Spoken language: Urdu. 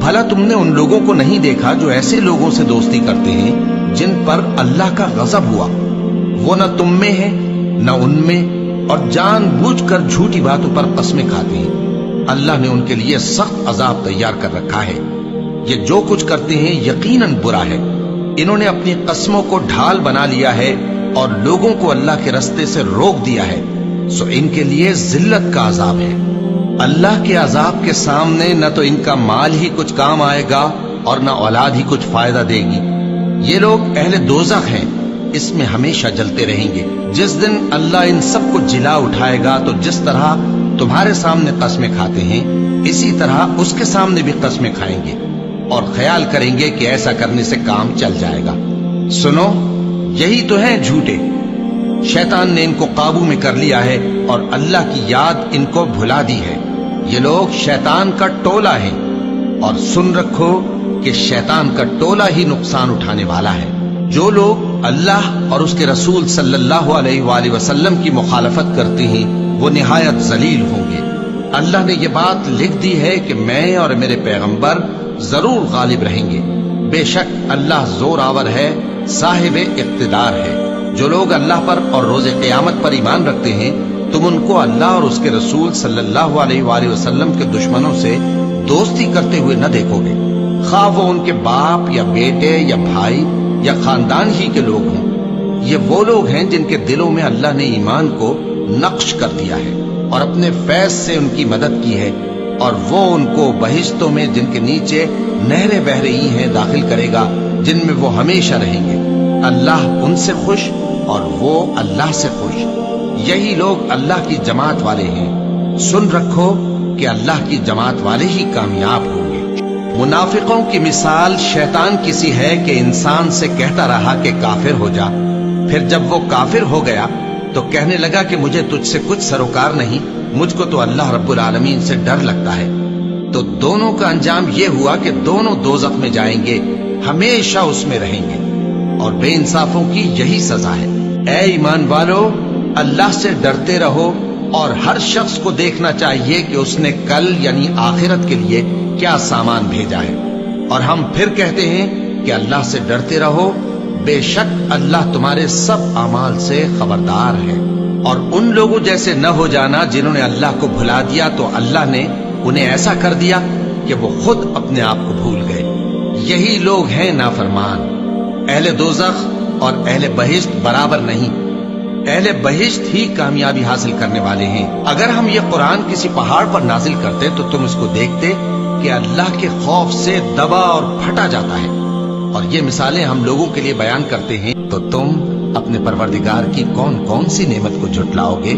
بھلا تم نے ان لوگوں کو نہیں دیکھا جو ایسے لوگوں سے دوستی کرتے ہیں جن پر اللہ کا غضب ہوا؟ وہ نہ تم میں ہے نہ ان میں، اور جان بوجھ کر جھوٹی باتوں پر قسمیں کھاتے ہیں۔ اللہ نے ان کے لیے سخت عذاب تیار کر رکھا ہے۔ یہ جو کچھ کرتے ہیں یقیناً برا ہے۔ انہوں نے اپنی قسموں کو ڈھال بنا لیا ہے اور لوگوں کو اللہ کے رستے سے روک دیا ہے، سو ان کے لیے ذلت کا عذاب ہے۔ اللہ کے عذاب کے سامنے نہ تو ان کا مال ہی کچھ کام آئے گا اور نہ اولاد ہی کچھ فائدہ دے گی۔ یہ لوگ اہل دوزخ ہیں، اس میں ہمیشہ جلتے رہیں گے۔ جس دن اللہ ان سب کو جلا اٹھائے گا تو جس طرح تمہارے سامنے قسمیں کھاتے ہیں اسی طرح اس کے سامنے بھی قسمیں کھائیں گے، اور خیال کریں گے کہ ایسا کرنے سے کام چل جائے گا۔ سنو، یہی تو ہیں جھوٹے۔ شیطان نے ان کو قابو میں کر لیا ہے اور اللہ کی یاد ان کو بھلا دی ہے۔ یہ لوگ شیطان کا ٹولہ ہیں، اور سن رکھو کہ شیطان کا ٹولہ ہی نقصان اٹھانے والا ہے۔ جو لوگ اللہ اور اس کے رسول صلی اللہ علیہ وآلہ وسلم کی مخالفت کرتے ہیں وہ نہایت ذلیل ہوں گے۔ اللہ نے یہ بات لکھ دی ہے کہ میں اور میرے پیغمبر ضرور غالب رہیں گے۔ بے شک اللہ زور آور ہے، صاحب اقتدار ہے۔ جو لوگ اللہ پر اور روز قیامت پر ایمان رکھتے ہیں تم ان کو اللہ اور اس کے رسول صلی اللہ علیہ وآلہ وسلم کے دشمنوں سے دوستی کرتے ہوئے نہ دیکھو گے، خواہ وہ ان کے باپ یا بیٹے یا بھائی یا خاندان ہی کے لوگ ہوں۔ یہ وہ لوگ ہیں جن کے دلوں میں اللہ نے ایمان کو نقش کر دیا ہے اور اپنے فیض سے ان کی مدد کی ہے، اور وہ ان کو بہشتوں میں جن کے نیچے نہریں بہ رہی ہیں داخل کرے گا، جن میں وہ ہمیشہ رہیں گے۔ اللہ ان سے خوش اور وہ اللہ سے خوش۔ یہی لوگ اللہ کی جماعت والے ہیں۔ سن رکھو کہ اللہ کی جماعت والے ہی کامیاب ہوں گے۔ منافقوں کی مثال شیطان کی سی ہے کہ انسان سے کہتا رہا کہ کافر ہو جا، پھر جب وہ کافر ہو گیا تو کہنے لگا کہ مجھے تجھ سے کچھ سروکار نہیں، مجھ کو تو اللہ رب العالمین سے ڈر لگتا ہے۔ تو دونوں کا انجام یہ ہوا کہ دونوں دوزخ میں جائیں گے، ہمیشہ اس میں رہیں گے، اور بے انصافوں کی یہی سزا ہے۔ اے ایمان والو، اللہ سے ڈرتے رہو، اور ہر شخص کو دیکھنا چاہیے کہ اس نے کل یعنی آخرت کے لیے کیا سامان بھیجا ہے۔ اور ہم پھر کہتے ہیں کہ اللہ سے ڈرتے رہو، بے شک اللہ تمہارے سب اعمال سے خبردار ہے۔ اور ان لوگوں جیسے نہ ہو جانا جنہوں نے اللہ کو بھلا دیا تو اللہ نے انہیں ایسا کر دیا کہ وہ خود اپنے آپ کو بھول گئے۔ یہی لوگ ہیں نافرمان۔ اہل دوزخ اور اہل بہشت برابر نہیں، اہل بہشت ہی کامیابی حاصل کرنے والے ہیں۔ اگر ہم یہ قرآن کسی پہاڑ پر نازل کرتے تو تم اس کو دیکھتے کہ اللہ کے خوف سے دبا اور پھٹا جاتا ہے، اور یہ مثالیں ہم لوگوں کے لیے بیان کرتے ہیں، تو تم اپنے پروردگار کی کون کون سی نعمت کو جھٹلاؤ گے؟